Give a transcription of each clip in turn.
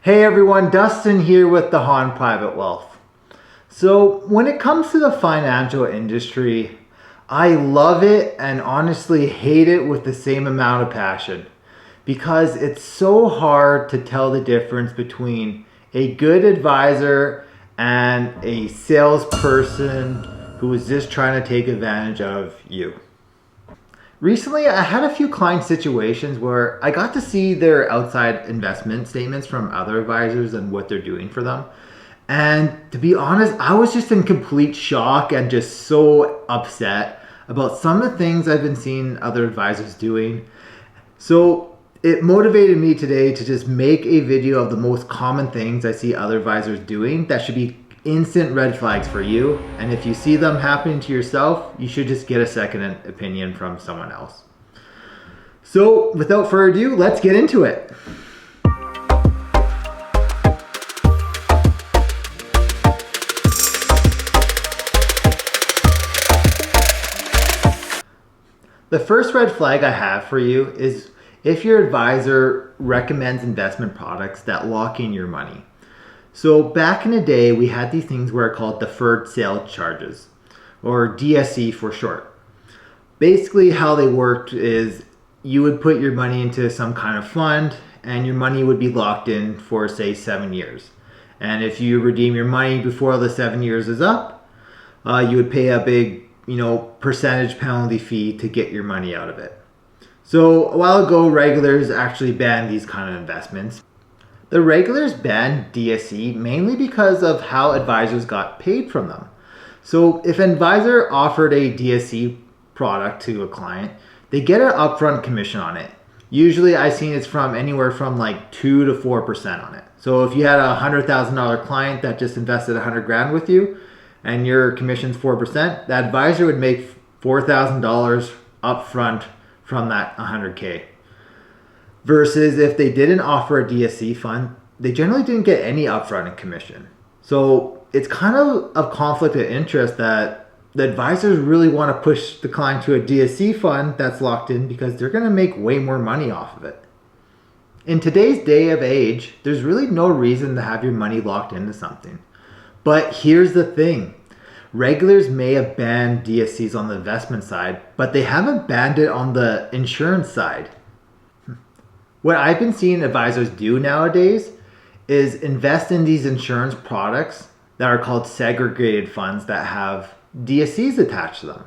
Hey everyone, Dustin here with the Han Private Wealth. So when it comes to the financial industry, I love it and honestly hate it with the same amount of passion because it's so hard to tell the difference between a good advisor and a salesperson who is just trying to take advantage of you. Recently, I had a few client situations where I got to see their outside investment statements from other advisors and what they're doing for them. And to be honest, I was just in complete shock and just so upset about some of the things I've been seeing other advisors doing. So it motivated me today to just make a video of the most common things I see other advisors doing that should be instant red flags for you. And if you see them happening to yourself, you should just get a second opinion from someone else. So without further ado, let's get into it. The first red flag I have for you is if your advisor recommends investment products that lock in your money. So back in the day, we had these things where are called deferred sale charges, or DSC for short. Basically, how they worked is you would put your money into some kind of fund, and your money would be locked in for, say, 7 years. And if you redeem your money before the 7 years is up, you would pay a big, percentage penalty fee to get your money out of it. So a while ago, regulators actually banned these kind of investments. The regulators banned DSC mainly because of how advisors got paid from them. So if an advisor offered a DSC product to a client, they get an upfront commission on it. Usually I've seen it's from anywhere from like 2 to 4% on it. So if you had a $100,000 client that just invested 100 grand with you and your commission's 4%, that advisor would make $4,000 upfront from that 100K. Versus if they didn't offer a DSC fund, they generally didn't get any upfront in commission. So it's kind of a conflict of interest that the advisors really want to push the client to a DSC fund that's locked in because they're going to make way more money off of it. In today's day of age, there's really no reason to have your money locked into something. But here's the thing. Regulators may have banned DSCs on the investment side, but they haven't banned it on the insurance side. What I've been seeing advisors do nowadays is invest in these insurance products that are called segregated funds that have DSCs attached to them.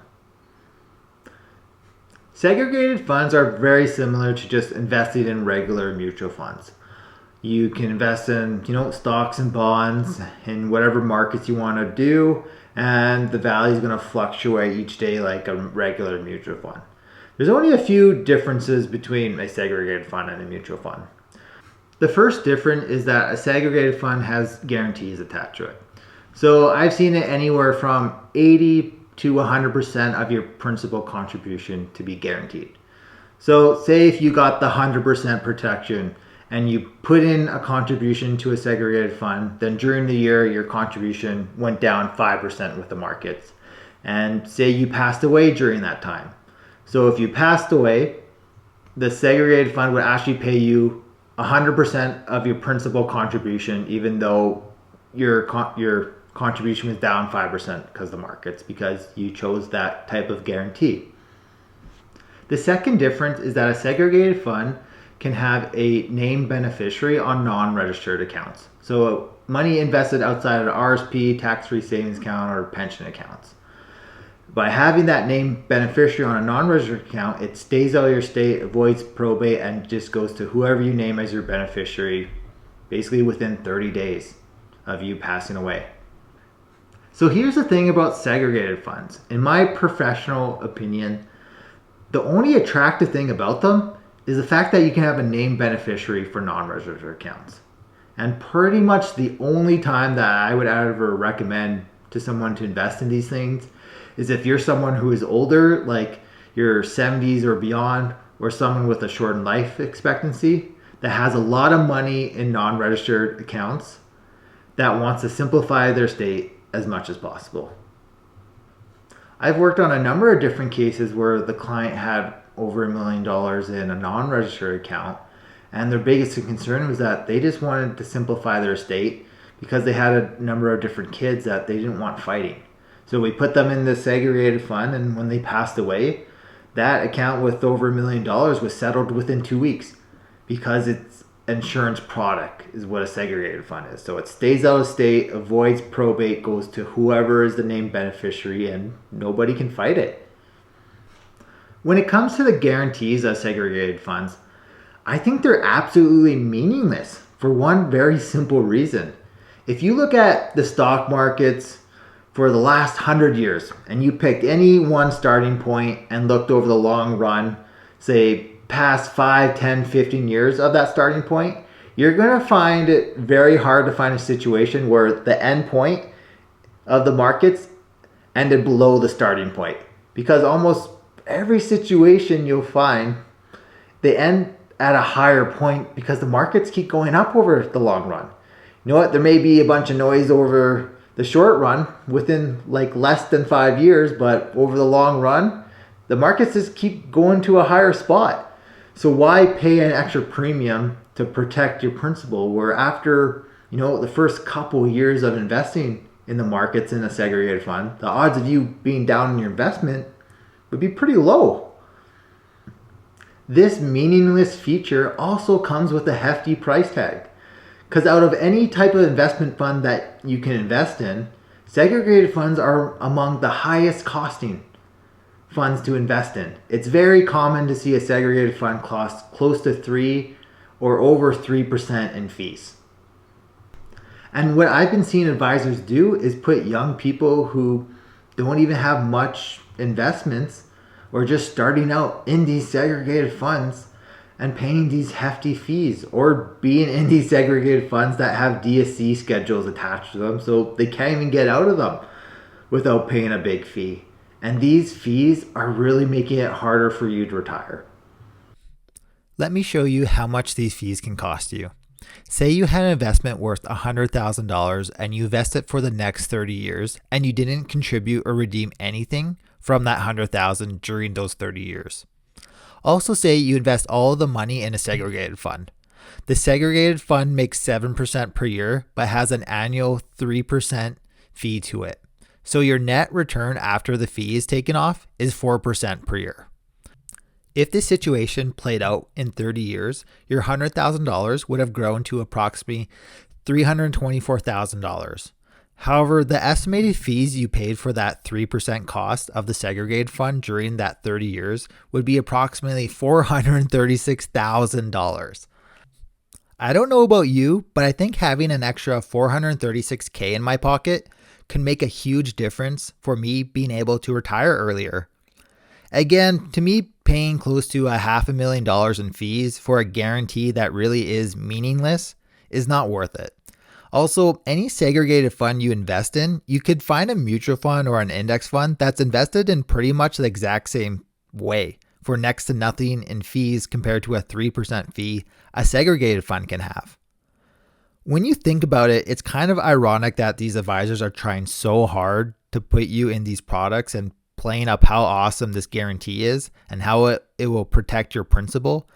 Segregated funds are very similar to just investing in regular mutual funds. You can invest in, stocks and bonds in whatever markets you want to do, and the value is going to fluctuate each day like a regular mutual fund. There's only a few differences between a segregated fund and a mutual fund. The first difference is that a segregated fund has guarantees attached to it. So I've seen it anywhere from 80 to 100% of your principal contribution to be guaranteed. So say if you got the 100% protection and you put in a contribution to a segregated fund, then during the year your contribution went down 5% with the markets. And say you passed away during that time. So if you passed away, the segregated fund would actually pay you 100% of your principal contribution, even though your contribution was down 5% because of the markets, because you chose that type of guarantee. The second difference is that a segregated fund can have a named beneficiary on non-registered accounts. So money invested outside of the RSP, tax-free savings account, or pension accounts. By having that named beneficiary on a non-registered account, it stays out of your state, avoids probate, and just goes to whoever you name as your beneficiary, basically within 30 days of you passing away. So here's the thing about segregated funds. In my professional opinion, the only attractive thing about them is the fact that you can have a named beneficiary for non-registered accounts. And pretty much the only time that I would ever recommend to someone to invest in these things is if you're someone who is older, like your 70s or beyond, or someone with a shortened life expectancy that has a lot of money in non-registered accounts that wants to simplify their state as much as possible. I've worked on a number of different cases where the client had over $1 million in a non-registered account, And their biggest concern was that they just wanted to simplify their estate because they had a number of different kids that they didn't want fighting. So we put them in the segregated fund, and when they passed away, that account with over $1 million was settled within 2 weeks because it's insurance product is what a segregated fund is. So it stays out of state, avoids probate, goes to whoever is the named beneficiary, and nobody can fight it. When it comes to the guarantees of segregated funds, I think they're absolutely meaningless for one very simple reason. If you look at the stock markets for the last 100 years and you picked any one starting point and looked over the long run, say past 5, 10, 15 years of that starting point, you're going to find it very hard to find a situation where the end point of the markets ended below the starting point. Because almost every situation you'll find, they end at a higher point because the markets keep going up over the long run. You know what? There may be a bunch of noise over the short run within like less than 5 years, but over the long run, the markets just keep going to a higher spot. So why pay an extra premium to protect your principal where after, the first couple years of investing in the markets in a segregated fund, the odds of you being down in your investment would be pretty low. This meaningless feature also comes with a hefty price tag. Because out of any type of investment fund that you can invest in, segregated funds are among the highest costing funds to invest in. It's very common to see a segregated fund cost close to 3 or over 3% in fees. And what I've been seeing advisors do is put young people who don't even have much investments or just starting out in these segregated funds and paying these hefty fees, or being in these segregated funds that have DSC schedules attached to them so they can't even get out of them without paying a big fee. And these fees are really making it harder for you to retire. Let me show you how much these fees can cost you. Say you had an investment worth $100,000 and you invest it for the next 30 years and you didn't contribute or redeem anything from that $100,000 during those 30 years. Also say you invest all of the money in a segregated fund. The segregated fund makes 7% per year but has an annual 3% fee to it. So your net return after the fee is taken off is 4% per year. If this situation played out in 30 years, your $100,000 would have grown to approximately $324,000. However, the estimated fees you paid for that 3% cost of the segregated fund during that 30 years would be approximately $436,000. I don't know about you, but I think having an extra $436K in my pocket can make a huge difference for me being able to retire earlier. Again, to me, paying close to $500,000 in fees for a guarantee that really is meaningless is not worth it. Also, any segregated fund you invest in, you could find a mutual fund or an index fund that's invested in pretty much the exact same way for next to nothing in fees compared to a 3% fee a segregated fund can have. When you think about it, it's kind of ironic that these advisors are trying so hard to put you in these products and playing up how awesome this guarantee is and how it will protect your principal.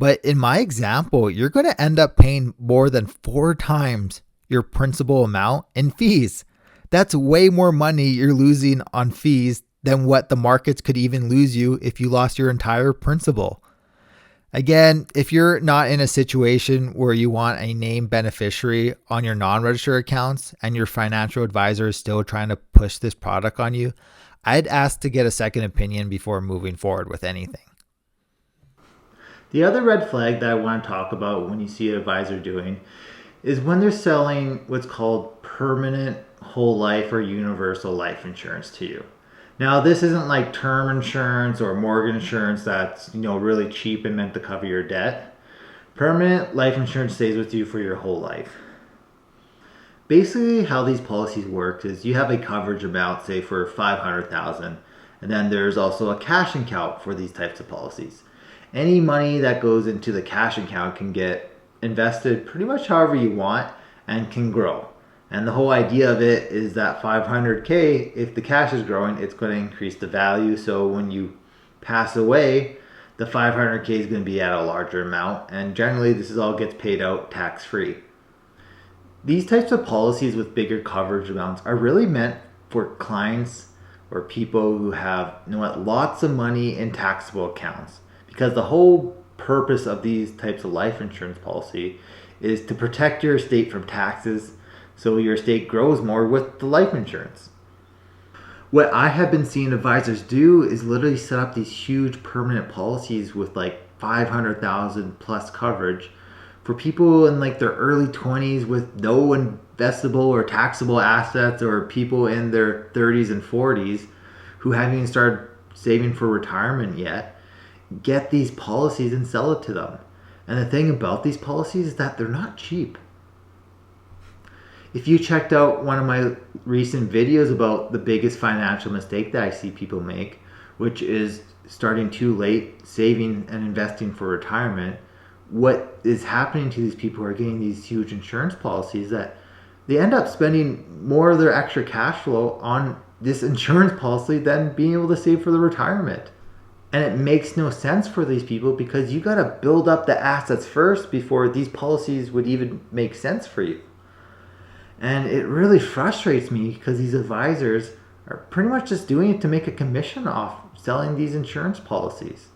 But in my example, you're going to end up paying more than 4 times your principal amount in fees. That's way more money you're losing on fees than what the markets could even lose you if you lost your entire principal. Again, if you're not in a situation where you want a named beneficiary on your non-registered accounts and your financial advisor is still trying to push this product on you, I'd ask to get a second opinion before moving forward with anything. The other red flag that I want to talk about when you see an advisor doing is when they're selling what's called permanent whole life or universal life insurance to you. Now, this isn't like term insurance or mortgage insurance that's, really cheap and meant to cover your debt. Permanent life insurance stays with you for your whole life. Basically, how these policies work is you have a coverage amount, say for $500,000, and then there's also a cash account for these types of policies. Any money that goes into the cash account can get invested pretty much however you want and can grow. And the whole idea of it is that 500K, if the cash is growing, it's going to increase the value. So when you pass away, the the 500k is going to be at a larger amount, and generally this is all gets paid out tax free. These types of policies with bigger coverage amounts are really meant for clients or people who have lots of money in taxable accounts, because the whole purpose of these types of life insurance policy is to protect your estate from taxes, so your estate grows more with the life insurance. What I have been seeing advisors do is literally set up these huge permanent policies with like 500,000 plus coverage for people in like their early 20s with no investable or taxable assets, or people in their 30s and 40s who haven't even started saving for retirement yet. Get these policies and sell it to them. And the thing about these policies is that they're not cheap. If you checked out one of my recent videos about the biggest financial mistake that I see people make, which is starting too late saving and investing for retirement, what is happening to these people who are getting these huge insurance policies that they end up spending more of their extra cash flow on this insurance policy than being able to save for the retirement. And it makes no sense for these people, because you got to build up the assets first before these policies would even make sense for you. And it really frustrates me because these advisors are pretty much just doing it to make a commission off selling these insurance policies.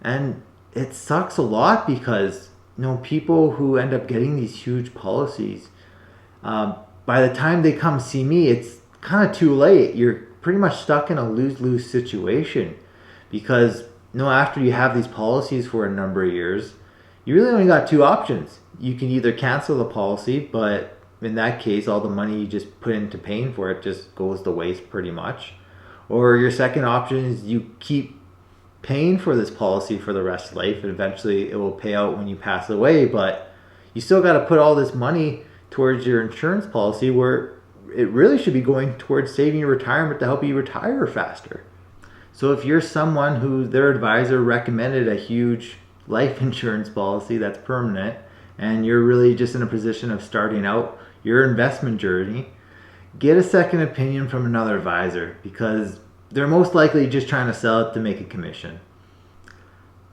And it sucks a lot because people who end up getting these huge policies, by the time they come see me, it's kind of too late. You're pretty much stuck in a lose-lose situation, because after you have these policies for a number of years, you really only got two options. You can either cancel the policy, but in that case, all the money you just put into paying for it just goes to waste pretty much. Or your second option is you keep paying for this policy for the rest of life, and eventually it will pay out when you pass away, but you still got to put all this money towards your insurance policy, where it really should be going towards saving your retirement to help you retire faster. So if you're someone who their advisor recommended a huge life insurance policy that's permanent, and you're really just in a position of starting out your investment journey, get a second opinion from another advisor, because they're most likely just trying to sell it to make a commission.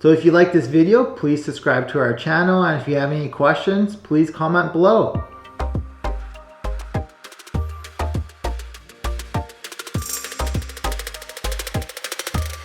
So if you like this video, please subscribe to our channel, and if you have any questions, please comment below.